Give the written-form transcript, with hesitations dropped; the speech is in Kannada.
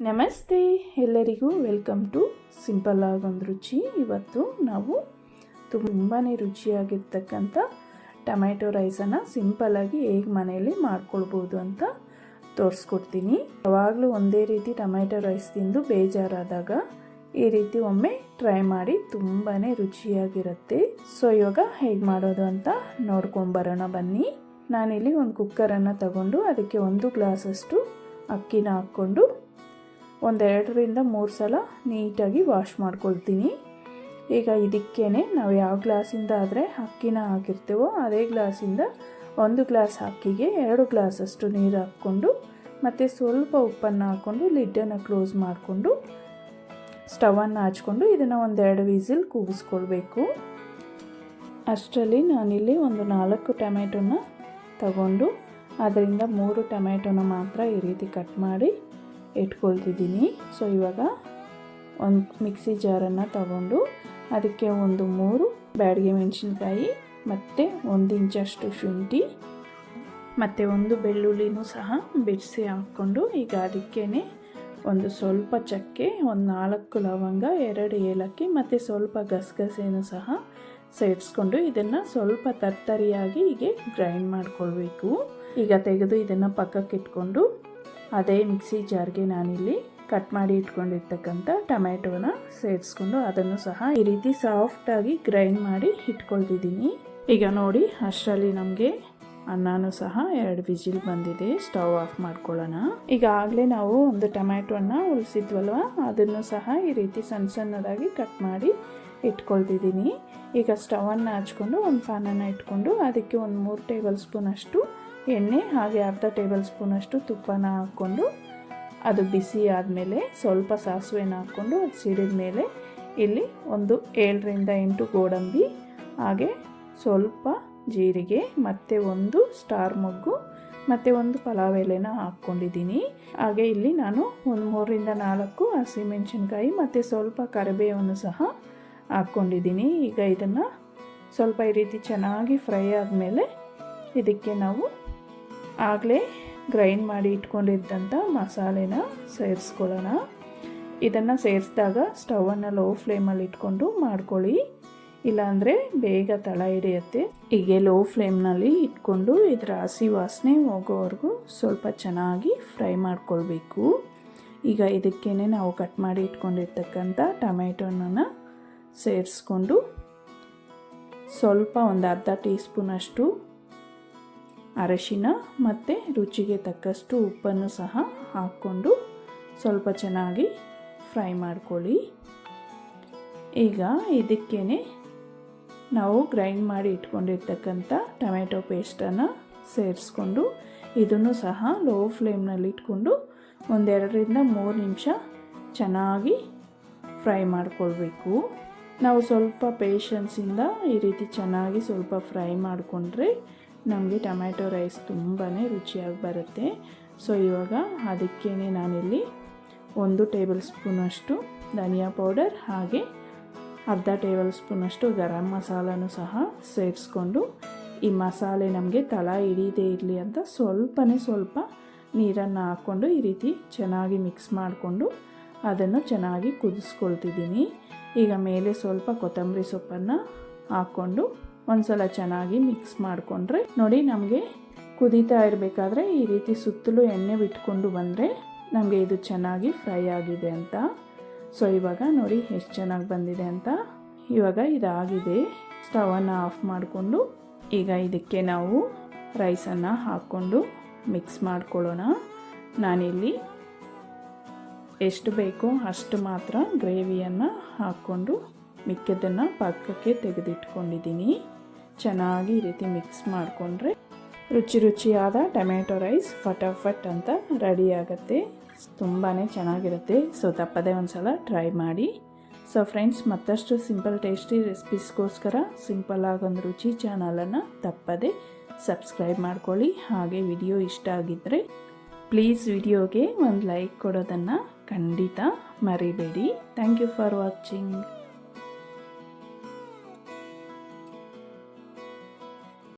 ನಮಸ್ತೆ ಎಲ್ಲರಿಗೂ ವೆಲ್ಕಮ್ ಟು ಸಿಂಪಲ್ ಆಗೊಂದು ರುಚಿ. ಇವತ್ತು ನಾವು ತುಂಬಾ ರುಚಿಯಾಗಿರ್ತಕ್ಕಂಥ ಟೊಮ್ಯಾಟೊ ರೈಸನ್ನು ಸಿಂಪಲ್ಲಾಗಿ ಹೇಗೆ ಮನೆಯಲ್ಲಿ ಮಾಡ್ಕೊಳ್ಬೋದು ಅಂತ ತೋರಿಸ್ಕೊಡ್ತೀನಿ. ಯಾವಾಗಲೂ ಒಂದೇ ರೀತಿ ಟೊಮ್ಯಾಟೊ ರೈಸ್ ತಿಂದು ಬೇಜಾರಾದಾಗ ಈ ರೀತಿ ಒಮ್ಮೆ ಟ್ರೈ ಮಾಡಿ, ತುಂಬಾ ರುಚಿಯಾಗಿರುತ್ತೆ. ಸೊ ಇವಾಗ ಹೇಗೆ ಮಾಡೋದು ಅಂತ ನೋಡ್ಕೊಂಬರೋಣ ಬನ್ನಿ. ನಾನಿಲ್ಲಿ ಒಂದು ಕುಕ್ಕರನ್ನು ತಗೊಂಡು ಅದಕ್ಕೆ 1 ಗ್ಲಾಸಷ್ಟು ಅಕ್ಕಿನ ಹಾಕ್ಕೊಂಡು 2 ರಿಂದ 3 ಸಲ ನೀಟಾಗಿ ವಾಶ್ ಮಾಡ್ಕೊಳ್ತೀನಿ. ಈಗ ಇದಕ್ಕೇ ನಾವು ಯಾವ ಗ್ಲಾಸಿಂದ ಆದರೆ ಅಕ್ಕಿನ ಹಾಕಿರ್ತೀವೋ ಅದೇ ಗ್ಲಾಸಿಂದ 1 ಗ್ಲಾಸ್ ಅಕ್ಕಿಗೆ 2 ಗ್ಲಾಸಷ್ಟು ನೀರು ಹಾಕ್ಕೊಂಡು ಮತ್ತು ಸ್ವಲ್ಪ ಉಪ್ಪನ್ನು ಹಾಕ್ಕೊಂಡು ಲಿಡ್ಡನ್ನು ಕ್ಲೋಸ್ ಮಾಡಿಕೊಂಡು ಸ್ಟವನ್ನು ಹಚ್ಕೊಂಡು ಇದನ್ನು 2 ವಿಸಿಲ್ ಕೂಗಿಸ್ಕೊಳ್ಬೇಕು. ಅಷ್ಟರಲ್ಲಿ ನಾನಿಲ್ಲಿ 4 ಟೊಮ್ಯಾಟೊನ ತಗೊಂಡು ಅದರಿಂದ 3 ಟೊಮ್ಯಾಟೊನ ಮಾತ್ರ ಈ ರೀತಿ ಕಟ್ ಮಾಡಿ ಇಟ್ಕೊಳ್ತಿದ್ದೀನಿ. ಸೊ ಇವಾಗ ಒಂದು ಮಿಕ್ಸಿ ಜಾರನ್ನು ತಗೊಂಡು ಅದಕ್ಕೆ 3 ಬ್ಯಾಡಗೆ ಮೆಣಸಿನ್ಕಾಯಿ ಮತ್ತು 1 ಇಂಚಷ್ಟು ಶುಂಠಿ ಮತ್ತು 1 ಬೆಳ್ಳುಳ್ಳಿನೂ ಸಹ ಬಿಡಿಸಿ ಹಾಕ್ಕೊಂಡು, ಈಗ ಅದಕ್ಕೇ ಸ್ವಲ್ಪ ಚಕ್ಕೆ, 4 ಲವಂಗ, 2 ಏಲಕ್ಕಿ ಮತ್ತು ಸ್ವಲ್ಪ ಗಸಗಸೆನೂ ಸಹ ಸೇರಿಸ್ಕೊಂಡು ಇದನ್ನು ಸ್ವಲ್ಪ ತರ್ತರಿಯಾಗಿ ಹೀಗೆ ಗ್ರೈಂಡ್ ಮಾಡ್ಕೊಳ್ಬೇಕು. ಈಗ ತೆಗೆದು ಇದನ್ನು ಪಕ್ಕಕ್ಕೆ ಇಟ್ಕೊಂಡು ಅದೇ ಮಿಕ್ಸಿ ಜಾರ್ಗೆ ನಾನಿಲ್ಲಿ ಕಟ್ ಮಾಡಿ ಇಟ್ಕೊಂಡಿರ್ತಕ್ಕಂಥ ಟೊಮ್ಯಾಟೋನ ಸೇರಿಸ್ಕೊಂಡು ಅದನ್ನು ಸಹ ಈ ರೀತಿ ಸಾಫ್ಟಾಗಿ ಗ್ರೈಂಡ್ ಮಾಡಿ ಇಟ್ಕೊಳ್ತಿದ್ದೀನಿ. ಈಗ ನೋಡಿ, ಅಷ್ಟರಲ್ಲಿ ನಮಗೆ ಅನ್ನನೂ ಸಹ 2 ವಿಜಿಲ್ ಬಂದಿದೆ. ಸ್ಟವ್ ಆಫ್ ಮಾಡ್ಕೊಳ್ಳೋಣ. ಈಗ ಆಗಲೇ ನಾವು ಒಂದು ಟೊಮ್ಯಾಟೋನ ಉಳಿಸಿದ್ವಲ್ವ, ಅದನ್ನು ಸಹ ಈ ರೀತಿ ಸಣ್ಣ ಸಣ್ಣದಾಗಿ ಕಟ್ ಮಾಡಿ ಇಟ್ಕೊಳ್ತಿದ್ದೀನಿ. ಈಗ ಸ್ಟವನ್ನು ಹಚ್ಕೊಂಡು ಒಂದು ಪ್ಯಾನನ್ನು ಇಟ್ಕೊಂಡು ಅದಕ್ಕೆ 3 ಟೇಬಲ್ ಸ್ಪೂನ್ ಅಷ್ಟು ಎಣ್ಣೆ ಹಾಗೆ 1/2 ಟೇಬಲ್ ಸ್ಪೂನ್ ಅಷ್ಟು ತುಪ್ಪನ ಹಾಕ್ಕೊಂಡು ಅದು ಬಿಸಿ ಆದಮೇಲೆ ಸ್ವಲ್ಪ ಸಾಸಿವೆನ ಹಾಕ್ಕೊಂಡು ಅದು ಸಿಡಿದ ಮೇಲೆ ಇಲ್ಲಿ 7 ರಿಂದ 8 ಗೋಡಂಬಿ ಹಾಗೆ ಸ್ವಲ್ಪ ಜೀರಿಗೆ ಮತ್ತು 1 ಸ್ಟಾರ್ ಮೊಗ್ಗು ಮತ್ತು 1 ಪಲಾವ್ ಎಲೆನ ಹಾಕ್ಕೊಂಡಿದ್ದೀನಿ. ಹಾಗೆ ಇಲ್ಲಿ ನಾನು 3 ರಿಂದ 4 ಹಸಿಮೆಣಸಿನ್ಕಾಯಿ ಮತ್ತು ಸ್ವಲ್ಪ ಕರಿಬೇವನ್ನು ಸಹ ಹಾಕ್ಕೊಂಡಿದ್ದೀನಿ. ಈಗ ಇದನ್ನು ಸ್ವಲ್ಪ ಈ ರೀತಿ ಚೆನ್ನಾಗಿ ಫ್ರೈ ಆದಮೇಲೆ ಇದಕ್ಕೆ ನಾವು ಆಗಲೇ ಗ್ರೈಂಡ್ ಮಾಡಿ ಇಟ್ಕೊಂಡಿದ್ದಂಥ ಮಸಾಲೆನ ಸೇರಿಸ್ಕೊಳ್ಳೋಣ. ಇದನ್ನು ಸೇರಿಸಿದಾಗ ಸ್ಟವನ್ನು ಲೋ ಫ್ಲೇಮಲ್ಲಿ ಇಟ್ಕೊಂಡು ಮಾಡ್ಕೊಳ್ಳಿ, ಇಲ್ಲಾಂದರೆ ಬೇಗ ತಳ ಹಿಡಿಯುತ್ತೆ. ಹೀಗೆ ಲೋ ಫ್ಲೇಮ್ನಲ್ಲಿ ಇಟ್ಕೊಂಡು ಇದರ ಹಸಿ ವಾಸನೆ ಹೋಗೋವರೆಗೂ ಸ್ವಲ್ಪ ಚೆನ್ನಾಗಿ ಫ್ರೈ ಮಾಡ್ಕೊಳ್ಬೇಕು. ಈಗ ಇದಕ್ಕೇ ನಾವು ಕಟ್ ಮಾಡಿ ಇಟ್ಕೊಂಡಿರ್ತಕ್ಕಂಥ ಟೊಮ್ಯಾಟೋನ ಸೇರಿಸ್ಕೊಂಡು ಸ್ವಲ್ಪ 1/2 ಟೀ ಸ್ಪೂನ್ ಅಷ್ಟು ಅರಶಿನ ಮತ್ತು ರುಚಿಗೆ ತಕ್ಕಷ್ಟು ಉಪ್ಪನ್ನು ಸಹ ಹಾಕ್ಕೊಂಡು ಸ್ವಲ್ಪ ಚೆನ್ನಾಗಿ ಫ್ರೈ ಮಾಡ್ಕೊಳ್ಳಿ. ಈಗ ಇದಕ್ಕೇ ನಾವು ಗ್ರೈಂಡ್ ಮಾಡಿ ಇಟ್ಕೊಂಡಿರ್ತಕ್ಕಂಥ ಟೊಮ್ಯಾಟೊ ಪೇಸ್ಟನ್ನು ಸೇರಿಸ್ಕೊಂಡು ಇದನ್ನು ಸಹ ಲೋ ಫ್ಲೇಮ್ನಲ್ಲಿ ಇಟ್ಕೊಂಡು 2 ರಿಂದ 3 ನಿಮಿಷ ಚೆನ್ನಾಗಿ ಫ್ರೈ ಮಾಡ್ಕೊಳ್ಬೇಕು. ನಾವು ಸ್ವಲ್ಪ ಪೇಷನ್ಸಿಂದ ಈ ರೀತಿ ಚೆನ್ನಾಗಿ ಸ್ವಲ್ಪ ಫ್ರೈ ಮಾಡಿಕೊಂಡ್ರೆ ನಮಗೆ ಟೊಮ್ಯಾಟೊ ರೈಸ್ ತುಂಬಾ ರುಚಿಯಾಗಿ ಬರುತ್ತೆ. ಸೊ ಇವಾಗ ಅದಕ್ಕೇ ನಾನಿಲ್ಲಿ 1 ಟೇಬಲ್ ಸ್ಪೂನಷ್ಟು ಧನಿಯಾ ಪೌಡರ್ ಹಾಗೆ 1/2 ಟೇಬಲ್ ಸ್ಪೂನಷ್ಟು ಗರಂ ಮಸಾಲನೂ ಸಹ ಸೇರಿಸ್ಕೊಂಡು ಈ ಮಸಾಲೆ ನಮಗೆ ತಳ ಹಿಡಿಯದೇ ಇರಲಿ ಅಂತ ಸ್ವಲ್ಪ ನೀರನ್ನು ಹಾಕ್ಕೊಂಡು ಈ ರೀತಿ ಚೆನ್ನಾಗಿ ಮಿಕ್ಸ್ ಮಾಡಿಕೊಂಡು ಅದನ್ನು ಚೆನ್ನಾಗಿ ಕುದಿಸ್ಕೊಳ್ತಿದ್ದೀನಿ. ಈಗ ಮೇಲೆ ಸ್ವಲ್ಪ ಕೊತ್ತಂಬರಿ ಸೊಪ್ಪನ್ನು ಹಾಕ್ಕೊಂಡು ಒಂದ್ಸಲ ಚೆನ್ನಾಗಿ ಮಿಕ್ಸ್ ಮಾಡಿಕೊಂಡ್ರೆ ನೋಡಿ, ನಮಗೆ ಕುದೀತಾ ಇರಬೇಕಾದ್ರೆ ಈ ರೀತಿ ಸುತ್ತಲೂ ಎಣ್ಣೆ ಬಿಟ್ಕೊಂಡು ಬಂದರೆ ನಮಗೆ ಇದು ಚೆನ್ನಾಗಿ ಫ್ರೈ ಆಗಿದೆ ಅಂತ. ಸೊ ಇವಾಗ ನೋಡಿ ಎಷ್ಟು ಚೆನ್ನಾಗಿ ಬಂದಿದೆ ಅಂತ. ಇವಾಗ ಇದಾಗಿದೆ. ಸ್ಟವನ್ನು ಆಫ್ ಮಾಡಿಕೊಂಡು ಈಗ ಇದಕ್ಕೆ ನಾವು ರೈಸನ್ನು ಹಾಕ್ಕೊಂಡು ಮಿಕ್ಸ್ ಮಾಡ್ಕೊಳ್ಳೋಣ. ನಾನಿಲ್ಲಿ ಎಷ್ಟು ಬೇಕೋ ಅಷ್ಟು ಮಾತ್ರ ಗ್ರೇವಿಯನ್ನು ಹಾಕ್ಕೊಂಡು ಮಿಕ್ಕಿದ್ದನ್ನು ಪಕ್ಕಕ್ಕೆ ತೆಗೆದಿಟ್ಕೊಂಡಿದ್ದೀನಿ. ಚೆನ್ನಾಗಿ ಈ ರೀತಿ ಮಿಕ್ಸ್ ಮಾಡಿಕೊಂಡ್ರೆ ರುಚಿಯಾದ ಟೊಮ್ಯಾಟೊ ರೈಸ್ ಫಟಾಫಟ್ ಅಂತ ರೆಡಿ ಆಗುತ್ತೆ. ತುಂಬಾ ಚೆನ್ನಾಗಿರುತ್ತೆ. ಸೊ ತಪ್ಪದೇ ಒಂದು ಸಲ ಟ್ರೈ ಮಾಡಿ. ಸೊ ಫ್ರೆಂಡ್ಸ್, ಮತ್ತಷ್ಟು ಸಿಂಪಲ್ ಟೇಸ್ಟಿ ರೆಸಿಪೀಸ್ಗೋಸ್ಕರ ಸಿಂಪಲ್ ಆಗೊಂದು ರುಚಿ ಚಾನಲನ್ನು ತಪ್ಪದೇ ಸಬ್ಸ್ಕ್ರೈಬ್ ಮಾಡ್ಕೊಳ್ಳಿ. ಹಾಗೆ ವಿಡಿಯೋ ಇಷ್ಟ ಆಗಿದ್ದರೆ ಪ್ಲೀಸ್ ವಿಡಿಯೋಗೆ ಒಂದು ಲೈಕ್ ಕೊಡೋದನ್ನು ಖಂಡಿತ ಮರಿಬೇಡಿ. Thank you for watching.